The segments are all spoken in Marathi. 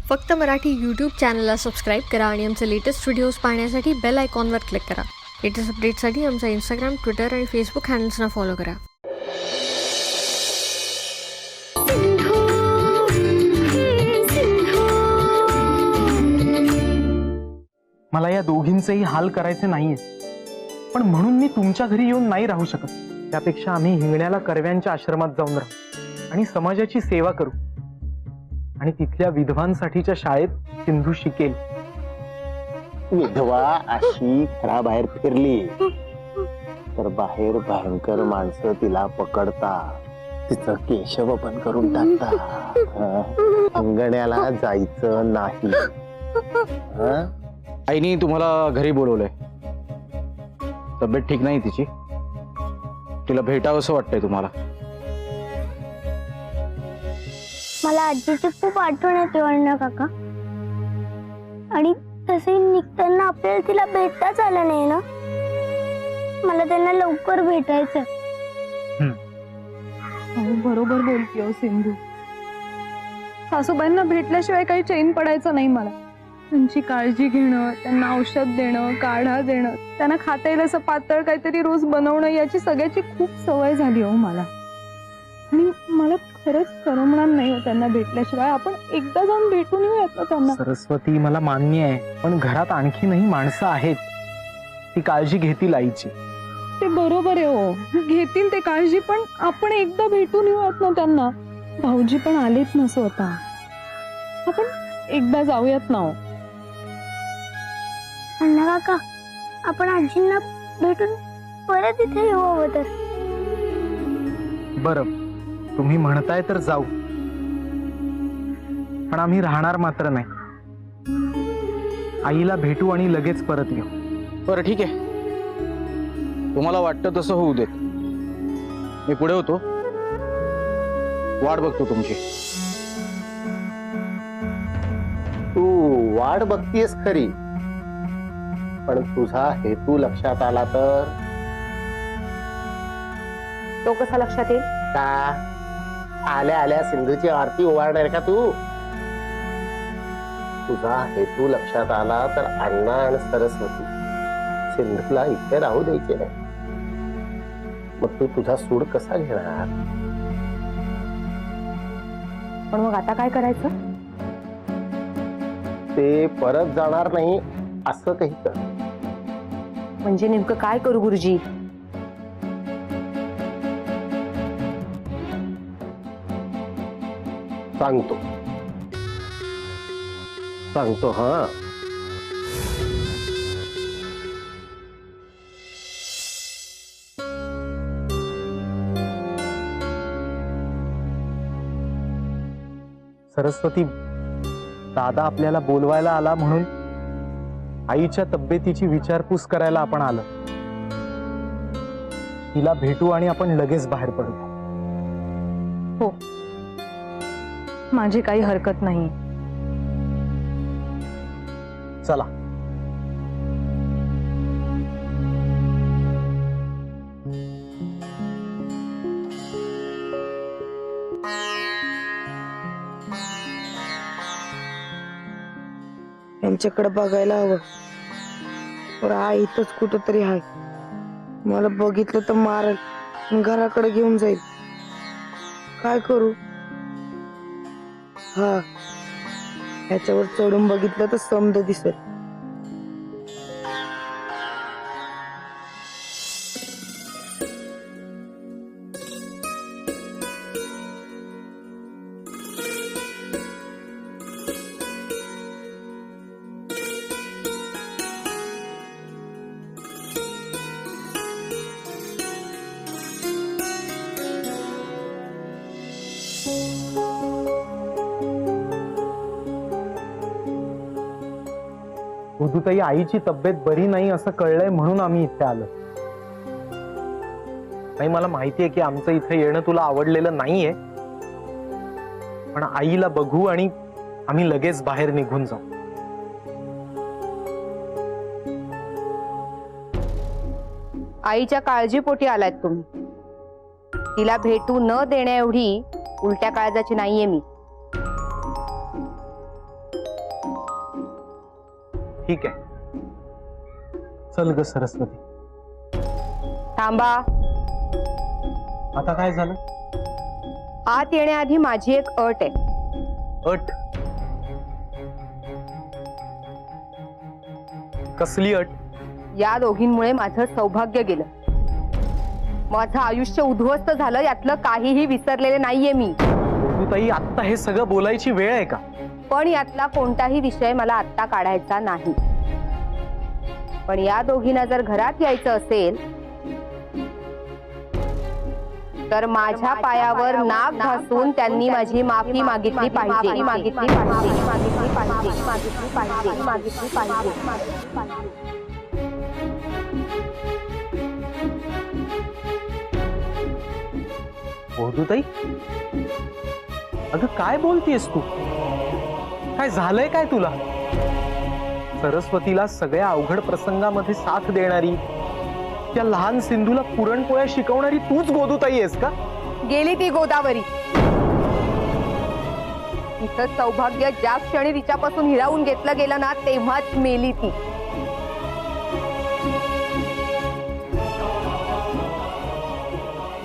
फक्त मराठी यूट्यूब चॅनलला सबस्क्राईब करा आणि आमचे लेटेस्ट व्हिडिओज पाहण्यासाठी बेल आयकॉनवर क्लिक करा। लेटेस्ट अपडेट्ससाठी आमचा इंस्टाग्राम, ट्विटर आणि फेसबुक हँडल्सना फॉलो करा। मला या दोघींचेही हाल करायचे नाहीये, पण म्हणून मी तुमच्या घरी येऊन नाही राहू शकत। त्यापेक्षा आम्ही हिंगण्याला कर्व्यांच्या आश्रमात जाऊन राहू आणि समाजाची सेवा करू आणि तिथल्या विधवांसाठीच्या शाळेत सिंधू शिकेल। विधवा अशी घराबाहेर फिरली तर बाहेर भयंकर माणसं तिला पकडतात, तिचं केशव पण करून टाकतात। अंगण्याला जायचं नाही। आईनी तुम्हाला घरी बोलवलंय, तब्येत ठीक नाही तिची, तिला भेटावंसं वाटतंय तुम्हाला। मला आजीची खूप आठवण येते अण्णा काका, आणि तसे निघताना आपल्याला तिला भेटताच आलं नाही ना। मला त्यांना लवकर भेटायचं। बरोबर बोलतीये सिंधू, सासूबाईंना भेटल्याशिवाय काही चैन पडायचं नाही मला। त्यांची काळजी घेणं, त्यांना औषध देणं, काढा देणं, त्यांना खाता येईल असं पातळ काहीतरी रोज बनवणं, याची सगळ्याची खूप सवय झाली हो मला। आणि मला खरंच करमणार नाही हो त्यांना भेटल्याशिवाय। आपण एकदा जाऊन भेटून येऊयात ना त्यांना। सरस्वती, मला मान्य आहे, पण घरात आणखीनही माणसं आहेत, ती काळजी घेतील आईची। ते बरोबर आहे हो, घेतील ते काळजी, पण आपण एकदा भेटून येऊयात ना त्यांना। भाऊजी पण आलेत ना स्वतः, आपण एकदा जाऊयात ना हो। अण्णा काका, आपण आजींना भेटून परत इथे येऊ हवं तर। बरं, तुम्ही म्हणताय तर जाऊ, पण आम्ही राहणार मात्र नाही। आईला भेटू आणि लगेच परत येऊ। बरं ठीक आहे, तुम्हाला वाटतं तसं होऊ देत। मी पुढे होतो, वाट बघतो तुमची। तू वाट बघतीयस खरी, पण तुझा हेतू लक्षात आला तर? तो कसा लक्षात येईल? का आल्या आल्या सिंधूची आरती ओवाळणार का तू? तुझा हेतू लक्षात आला तर अण्णा आणि सरस्वती सिंधूला इथे राहू द्यायचे नाही। मग तू तुझा सूड कसा घेणार? पण मग आता काय करायचं? ते परत जाणार नाही असं काही कर। म्हणजे नेमकं काय करू गुरुजी? सांगतो सांगतो हा। सरस्वती, दादा आपल्याला बोलवायला आला म्हणून आईच्या तब्येतीची विचारपूस करायला आपण आलो। तिला भेटू आणि आपण लगेच बाहेर पडू। हो, माझी काही हरकत नाही। चला। यांच्याकडे बघायला हवं, पर आई इथंच कुठंतरी आहे। मला बघितलं तर मारल, घराकडे घेऊन जाईल। काय करू? हा, ह्याच्यावर चढून बघितलं तर समज दिसेल। हुदूताई, आईची तब्येत बरी नाही असं कळलंय म्हणून आम्ही इथे आलो। नाही, मला माहितीये की आमचं इथे येणं तुला आवडलेलं नाहीये, पण आईला बघू आणि आम्ही लगेच बाहेर निघून जाऊ। आईच्या काळजीपोटी आलात तुम्ही। तिला भेटू न देण्या एवढी उलट्या काळजाची नाहीये मी। ठीक आहे. चल ग सरस्वती. थांबा. आता काय झालं? आत येण्याआधी माझी एक अट आहे. अट? कसली अट? या दोघींमुळे माझं सौभाग्य गेलं. माझं आयुष्य उद्ध्वस्त झालं, यातलं काहीही विसरलेले नाहीये मी. ताई, आत्ता हे सगळं बोलायची वेळ आहे का? पण यातला कोणताही विषय मला आत्ता काढायचा नाही. पण या दोघींना जर घरात यायचं असेल तर माझ्या पायावर नाक घासून त्यांनी माझी माफी मागितली पाहिजे. मागितली पाहिजे. मागितली पाहिजे. मागितली पाहिजे. मागितली पाहिजे. ताई, अगं काय बोलतीयस तू? काय झालंय काय तुला? सरस्वतीला सगळ्या अवघड प्रसंगामध्ये साथ देणारी, त्या लहान सिंधूला पुरणपोळ्या शिकवणारी तूच गोदूताई आहेस का? गेली ती गोदावरी. तिचं सौभाग्य ज्या क्षणी तिच्यापासून हिरावून घेतलं गेलं ना, तेव्हाच मेली ती.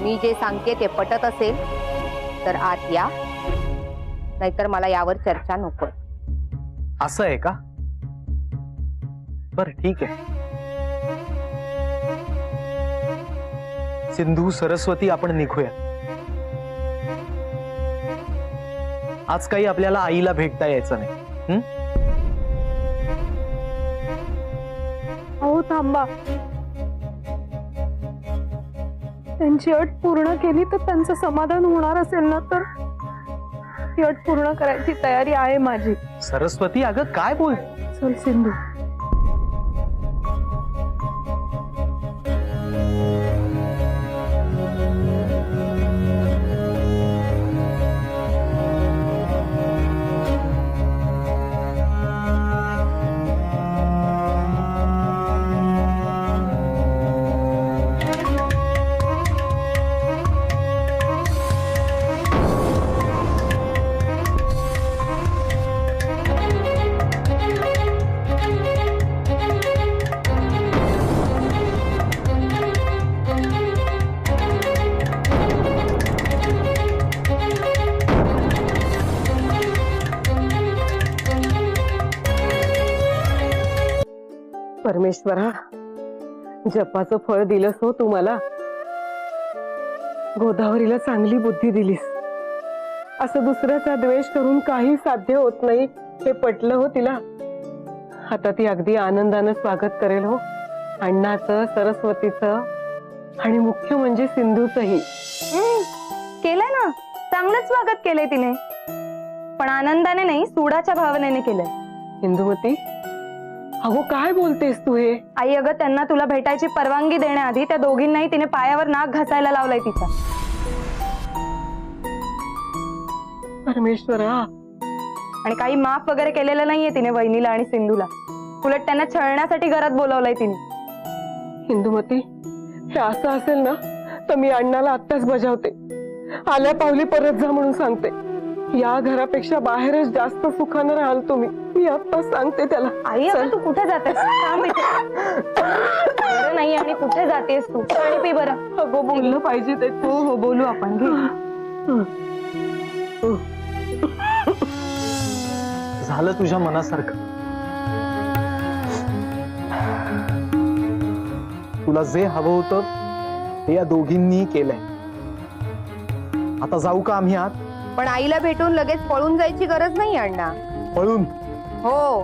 मी जे सांगते ते पटत असेल तर आत या, नाहीतर मला यावर चर्चा नको. असं आहे का? बरं ठीक आहे. सिंधू, सरस्वती, आपण निघूया. आज काही आपल्याला आईला भेटता यायचं नाही. अहो थांबा. त्यांची अट पूर्ण केली तर त्यांचं समाधान होणार असेल ना, तर ती अट पूर्ण करायची तयारी आहे माझी. सरस्वती, अगं काय बोल. चल सिंधू. परमेश्वरा, जपाचं फळ दिलंस हो तू मला. गोदावरीला चांगली बुद्धी दिलीस. असं दुसऱ्याचा द्वेष करून काही साध्य होत नाही हे पटलं हो तिला. आता ती अगदी आनंदानं स्वागत करेल हो, अण्णाचं, सरस्वतीचं आणि मुख्य म्हणजे सिंधूचंही. केलंय ना, चांगलंच स्वागत केलंय तिने. पण आनंदाने नाही, सूडाच्या भावनेने केलंय. इंदुमती, अगो काय बोलतेस तू हे? आई, अगं त्यांना तुला भेटायची परवानगी देण्याआधी त्या दोघींनाही तिने पायावर नाक घासायला लावलंय तिच्या. परमेश्वरा, आणि काही माफ वगैरे केलेलं नाहीये तिने वहिनीला आणि सिंधूला. उलट त्यांना छळण्यासाठी घरात बोलावलंय तिने. इंदुमती, हे असं असेल ना तर मी अण्णाला आत्ताच बजावते. आल्या पावली परत जा म्हणून सांगते. या घरापेक्षा बाहेरच जास्त सुखानं राहाल तुम्ही. मी आत्ताच सांगते त्याला. आई, आता तू कुठे जातेस? बरं नाही, आणि कुठे जातेस तू? पाणी पी बरं. अगो बोललं पाहिजे ते. हो हो, बोलू आपण. झालं तुझ्या मनासारखं. तुला जे हवं होतं ते या दोघींनी केलंय. आता जाऊ का आम्ही आत? पण आईला भेटून लगेच पळून जायची गरज नाही अण्णा. पळून? हो,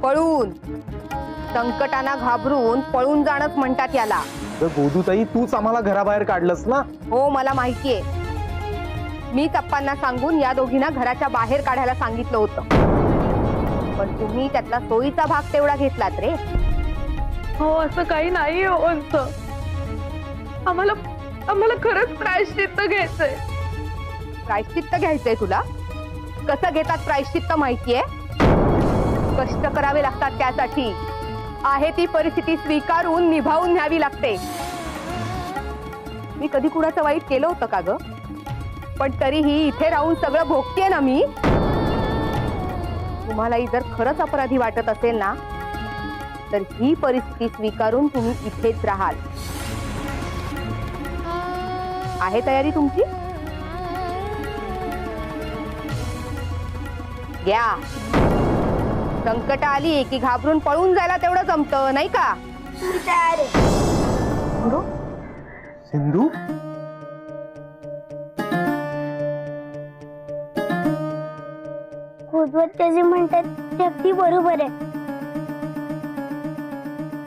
पळून. संकटांना घाबरून पळून जाणंच म्हणतात याला. गोदूताई, तूच आम्हाला घराबाहेर काढलंस ना. हो, मला माहितीये. मीच अप्पांना सांगून या दोघींना घराच्या बाहेर काढायला सांगितलं होतं. पण तुम्ही त्यातला सोयीचा भाग तेवढा घेतलात रे. हो, असं काही नाही हो. आम्हाला खरंच प्रायश्चित्त घ्यायचंय. प्रायश्चित्त घ्यायचंय तुला? कसं घेतात प्रायश्चित्त माहितीये? कष्ट करावे लागतात त्यासाठी. आहे ती परिस्थिती स्वीकारून निभावून न्यावी लागते. मी कधी कुणाचं वाईट केलं होतं का ग? पण तरीही इथे राहून सगळं भोगतेय ना मी. तुम्हालाही जर खरंच अपराधी वाटत असेल ना तर ही परिस्थिती स्वीकारून तुम्ही इथेच राहाल. आहे तयारी तुमची? घ्या. संकट आली की घाबरून पळून जायला तेवढं जमतं नाही का? मी तयार आहे. सिंधू, खोदवत्या जे म्हणतात ते अगदी बरोबर आहे.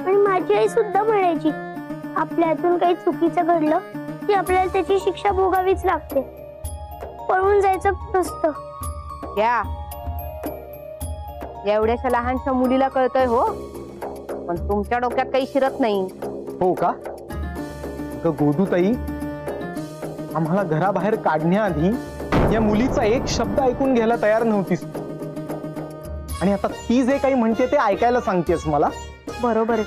आणि माझी आई सुद्धा म्हणायची आपल्या हातून काही चुकीचं घडलं की आपल्याला त्याची शिक्षा भोगावीच लागते, पळून जायचं नसतं. घ्या. एवढ्याशा लहानशा मुलीला कळतंय हो, पण तुमच्या डोक्यात काही शिरत नाही. हो का? गोदूताई, आम्हाला घराबाहेर काढण्याआधी या मुलीचा एक शब्द ऐकून घ्यायला तयार नव्हतीस, आणि आता ती जे काही म्हणते ते ऐकायला सांगतेस मला. बरोबर आहे.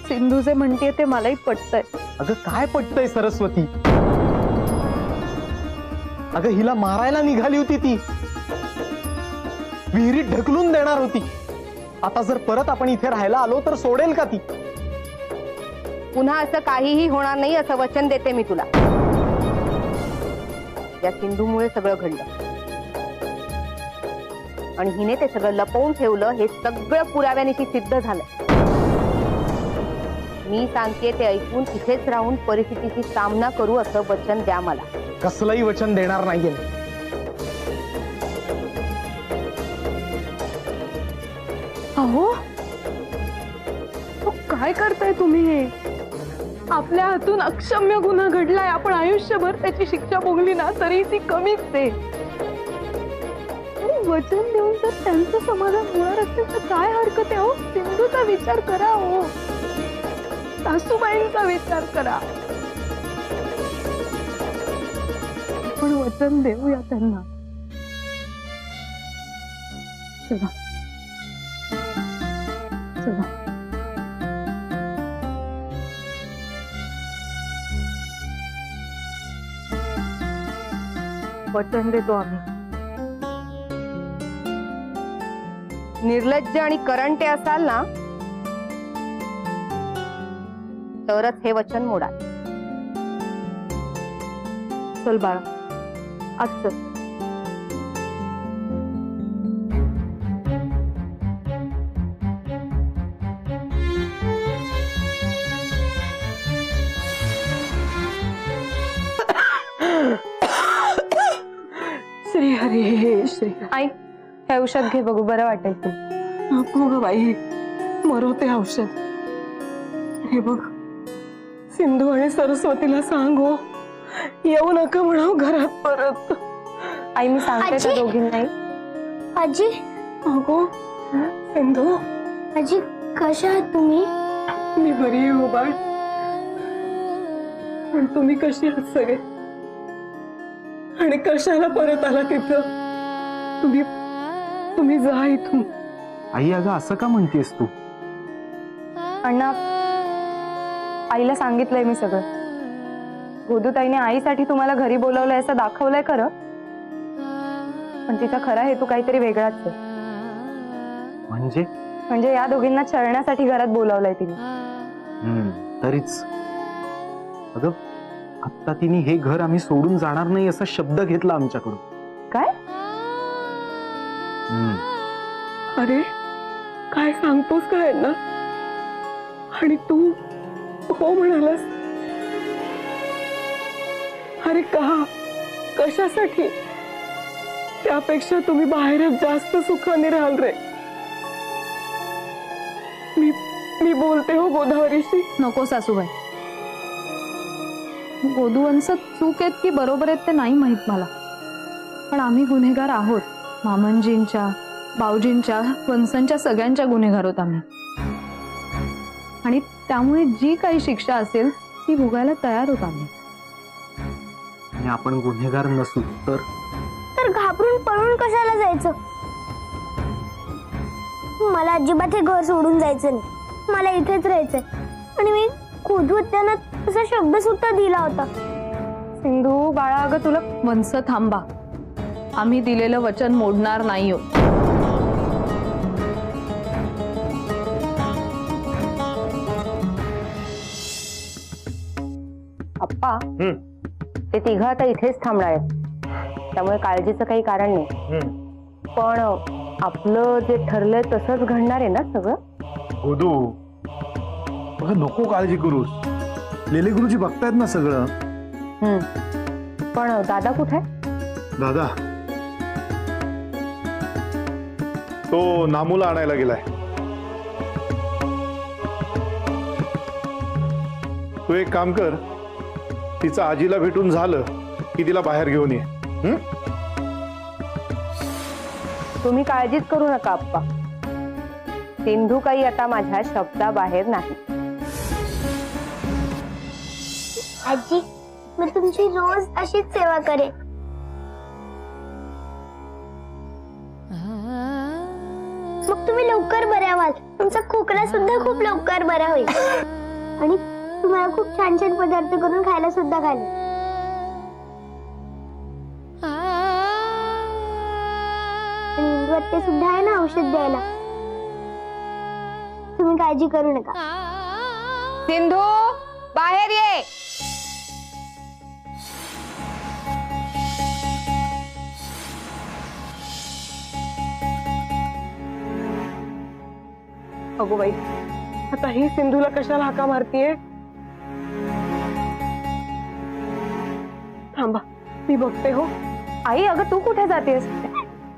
सिंधू जे म्हणते ते मलाही पटतंय. अगं काय पटतंय सरस्वती? अगं हिला मारायला निघाली होती ती, विहिरीत ढकलून देणार होती. आता जर परत आपण इथे राहायला आलो तर सोडेल का ती? पुन्हा असं काहीही होणार नाही असं वचन देते मी तुला. या सिंधूमुळे सगळं घडलं आणि हिने ते सगळं लपवून ठेवलं हे सगळं पुराव्यानिशी सिद्ध झालं. मी सांगते ते ऐकून इथेच राहून परिस्थितीशी सामना करू असं वचन द्या मला. कसलंही वचन देणार नाहीये. अहो, काय करताय तुम्ही हे? आपल्या हातून अक्षम्य गुन्हा घडलाय, आपण आयुष्यभर त्याची शिक्षा भोगली ना तरी ती कमीच आहे. वचन देऊन जर त्यांचं समाधान होणार असेल तर काय हरकत आहे हो? सिंधूचा विचार करा हो, सासूबाईंचा विचार करा. आपण वचन देऊया त्यांना. चला चला. वचन देतो आम्ही. निर्लज्ज आणि करंटे असाल ना तरच हे वचन मोडाल. चल बाळा, आज चल. श्री हरी श्री. आई, हे औषध घे, बघू बरं वाटेल ते. नको ग बाई, मरो ते औषध. हे बघ, सिंधू आणि सरस्वतीला सांग हो, येऊ नका म्हणाव घरात परत. आई, मी सांगते त्या आजी. दोघींनाही. आजी, अगो सिंधू, आजी कशा आहात तुम्ही? मी बरी आहे हो बाळ. पण तुम्ही कशी आहात सगळे? आणि कशाला परत आला तिथं? तुम्ही जा इथून. आई, अगं असं का म्हणतेस तू? अण्णा, आईला सांगितलंय मी सगळं. गोदूताईने आईसाठी तुम्हाला घरी बोलवलंय असं दाखवलंय खरं, पण तिचा खरा हेतू काहीतरी वेगळाच आहे. म्हणजे या दोघींना छळण्यासाठी घरात बोलावलंय तिने. तरीच अगं, आता तिने हे घर आम्ही सोडून जाणार नाही असा शब्द घेतला आमच्याकडून. काय? अरे काय सांगतोस काय ना? आणि तू हो म्हणालास? अरे का? कशासाठी? त्यापेक्षा तुम्ही बाहेरच जास्त सुखाने राहाल रे. मी बोलते हो गोदावरीशी. नको सासूबाई, गोदूवंश चूक आहेत की बरोबर आहेत ते नाही माहित मला, पण आम्ही गुन्हेगार आहोत. मामनजींच्या, बावजींच्या, वंशांच्या सगळ्यांच्या गुन्हेगार आहोत आम्ही. आणि त्यामुळे जी काही शिक्षा असेल ती भोगायला तयार होत आम्ही. आणि आपण गुन्हेगार नसू तर घाबरून पळून कशाला जायचं? मला अजिबात हे घर सोडून जायचं नाही. मला इथेच राहायचंय. आणि मी खोदवत्यांना तसा शब्द सुद्धा दिला होता. सिंधू बाळा, अगं तुला वंश थांबा. आम्ही दिलेलं वचन मोडणार नाही आहोत. अप्पा ते तिघं आता इथेच थांबणार आहेत, त्यामुळे काळजीचं काही कारण नाही. पण आपलं जे ठरलंय तसंच घडणार आहे ना सगळं? गोदू, अगं नको काळजी करूस. लेले गुरुजी बघतायत ना सगळं. पण दादा कुठे आहे? दादा तो नामूला आणायला गेलाय. तू एक काम कर, तिचं आजीला भेटून झालं की तिला बाहेर घेऊन ये. तुम्ही काळजीच करू नका अप्पा, सिंधू काही आता माझ्या शब्दाबाहेर नाही. आजी, मी तुमची रोज अशीच सेवा करेन. मग तुम्ही लवकर बऱ्या व्हाल. तुमचा खोकला सुद्धा खूप लवकर बरा होईल. आणि तुम्हाला खूप छान छान पदार्थ करून खायला सुद्धा घालेन. आणि इंदू आत्या सुद्धा आहे ना औषध द्यायला. तुम्ही काळजी करू नका. सिंधू, बाहेर ये. अगो बाई, आता ही सिंधूला कशाला हाका मारतीये? थांबा, मी बघते हो. आई, अगं तू कुठे जातेस?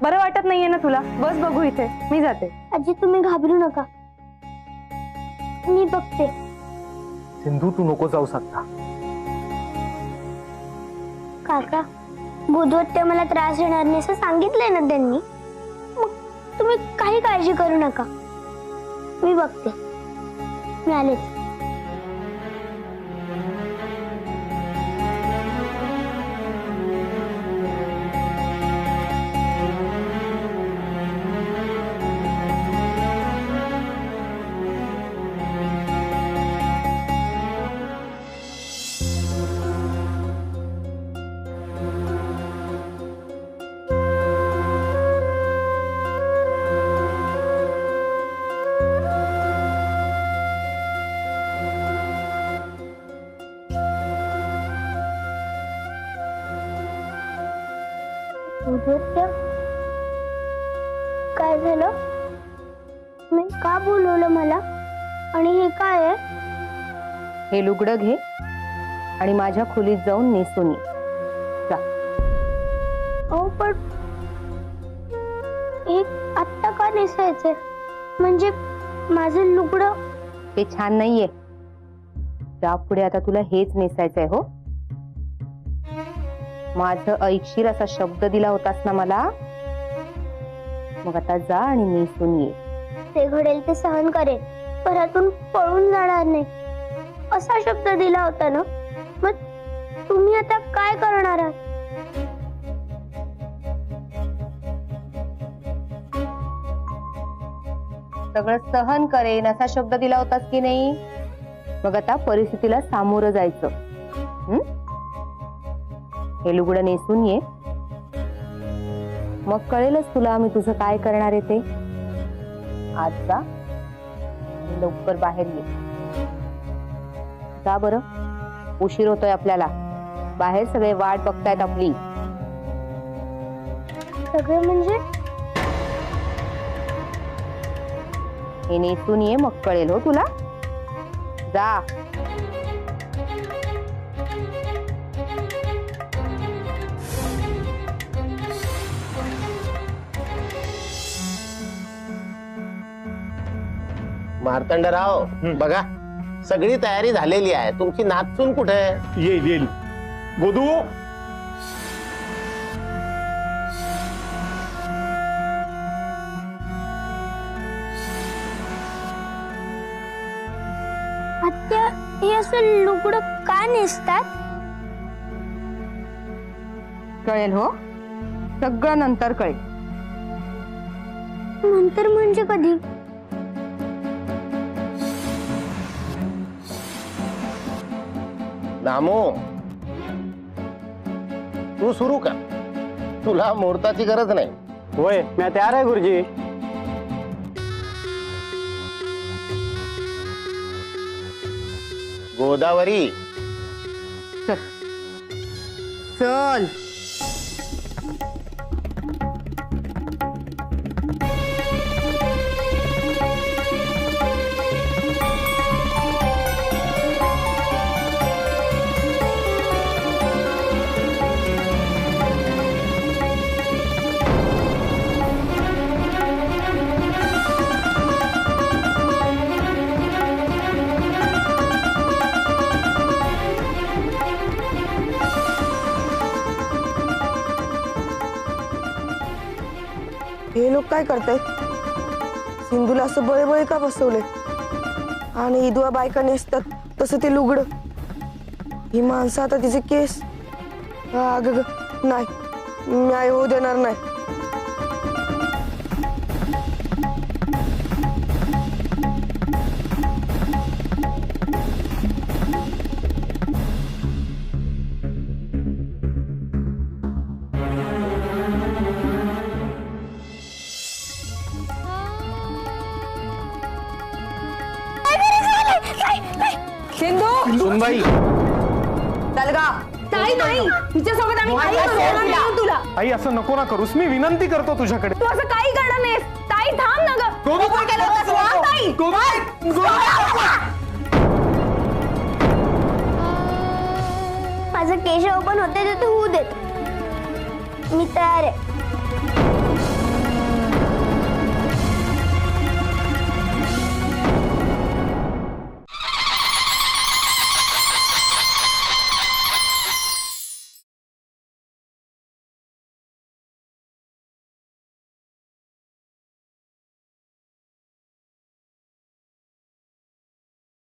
बरं वाटत नाहीये ना तुला? बस बघू इथे, मी जाते. आजी, तुम्ही घाबरू नका, मी बघते. सिंधू, तू नको जाऊस आता. काका, बुधवार मला त्रास देणार नाही असं सांगितलंय ना त्यांनी. मग तुम्ही काही काळजी करू नका, मी बघते. मी आलेच. काय झालं? मी का बोलवलं मला? आणि हे काय आहे? हे लुगडं घे आणि माझ्या खोलीत जाऊन नेसून ये. जा. हो, पण हे आत्ता का नेसायचंय? म्हणजे माझं लुगडं ते छान नाहीये. यापुढे आता तुला हेच नेसायचंय. हो, माझं ऐकशीर असा शब्द दिला होतास ना मला, मग आता जा आणि नेसून ये. ते घडेल ते सहन करेन, घरातून पळून जाणार नाही असा शब्द दिला होता ना. मग तुम्ही आता काय करणार आहात? सगळं सहन करेन असा शब्द दिला होतास की नाही? मग आता परिस्थितीला सामोरं जायचं. हे लुगडं नेसून ये, मग कळेलच तुला मी तुझं काय करणार आहे ते. आज जा, लवकर बाहेर ये. जा बरं, उशीर होतोय आपल्याला. बाहेर सगळे वाट बघतायत आपली. सगळे म्हणजे? हे नेसून ये, मग कळेल हो तुला. जा. मार्तंडराव, बघा सगळी तयारी झालेली आहे. तुमची नाचून कुठे आहे? येईल येईल. गोदू, आत्या, हे असं लुगडं का नेसतात? कळेल हो, सगळं नंतर कळेल. नंतर म्हणजे कधी? दामो, तू सुरू कर. तुला मुहूर्ताची गरज नाही. होय मी तयार आहे गुरुजी. गोदावरी चल. हे लोक काय करतायत? सिंधूला असं बळे का बसवले? आणि इदुआ बायका नेसतात तसं ते लुगडं. ही माणसं आता तिचे केस. अग नाही, न्याय होऊ देणार नाही. सिंधू सुनबाई दलगा ताई नाही तिच्यासोबत आम्ही काही करणार नाही तुला. आई असं नको ना करूस, मी विनंती करतो तुझ्याकडे. तू असं काही करणार नाहीस. ताई थांब ना ग. गोविंद, केलं होतंस ना, ताई? माझं केश ओपन होते ते तू होऊ देत. मी तयार आहे.